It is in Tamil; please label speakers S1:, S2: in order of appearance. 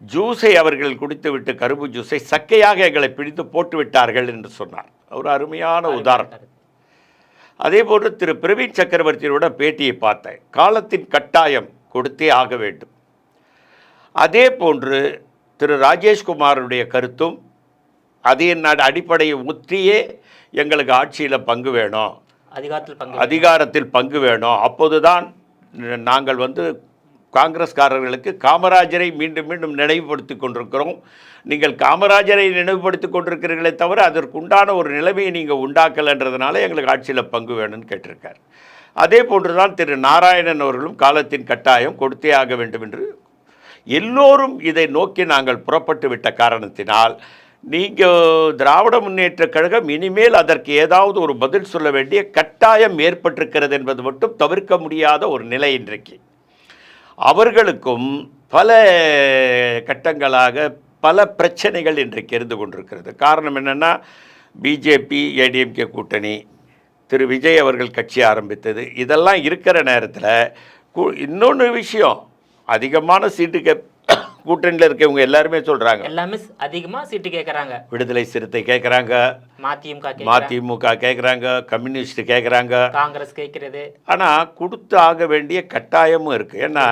S1: ஜூஸை அவர்கள் குடித்துவிட்டு கரும்பு ஜூஸை சக்கையாக எங்களை பிடித்து போட்டு விட்டார்கள் என்று சொன்னார். ஒரு அருமையான உதாரணம். அதே போன்று திரு பிரவீன் சக்கரவர்த்தியோட பேட்டியை பார்த்தேன். காலத்தின் கட்டாயம் கொடுத்தே ஆக வேண்டும். அதே போன்று திரு ராஜேஷ்குமாருடைய கருத்தும் அதே அடிப்படையை ஒற்றியே எங்களுக்கு ஆட்சியில் பங்கு வேணும், அதிகாரத்தில் பங்கு வேணும், அப்போதுதான் நாங்கள் காங்கிரஸ்காரர்களுக்கு காமராஜரை மீண்டும் மீண்டும் நினைவுபடுத்தி கொண்டிருக்கிறோம், நீங்கள் காமராஜரை நினைவுபடுத்தி கொண்டிருக்கிறீர்களே தவிர அதற்குண்டான ஒரு நிலைமையை நீங்கள் உண்டாக்கலைன்றதுனால எங்களுக்கு ஆட்சியில் பங்கு வேணும்னு கேட்டிருக்கார். அதே போன்று தான் திரு நாராயணன் அவர்களும் காலத்தின் கட்டாயம் கொடுத்தே ஆக வேண்டும் என்று எல்லோரும் இதை நோக்கி நாங்கள் புறப்பட்டு விட்ட காரணத்தினால் நீங்கள் திராவிட முன்னேற்ற கழகம் இனிமேல் அதற்கு ஏதாவது ஒரு பதில் சொல்ல வேண்டிய கட்டாயம் ஏற்பட்டிருக்கிறது என்பது மட்டும் தவிர்க்க முடியாத ஒரு நிலை இன்றைக்கு. அவர்களுக்கும் பல கட்டங்களாக பல பிரச்சனைகள் இன்றைக்கு இருந்து கொண்டிருக்கிறது. காரணம் என்னென்னா, பிஜேபி ஏடிஎம்கே கூட்டணி, திரு விஜய் அவர்கள் கட்சி ஆரம்பித்தது, இதெல்லாம் இருக்கிற நேரத்தில் இன்னொன்று விஷயம், அதிகமான சீட்டு கூட்டணியில் இருக்கவங்க எல்லாருமே சொல்கிறாங்க, எல்லாமே அதிகமாக சீட்டு கேட்குறாங்க. விடுதலை சிறுத்தை கேட்குறாங்க, மதிமுக கேட்குறாங்க, கம்யூனிஸ்ட் கேட்குறாங்க, காங்கிரஸ் கேட்குறது. ஆனால் கொடுத்து ஆக வேண்டிய கட்டாயமும் இருக்குது. ஏன்னா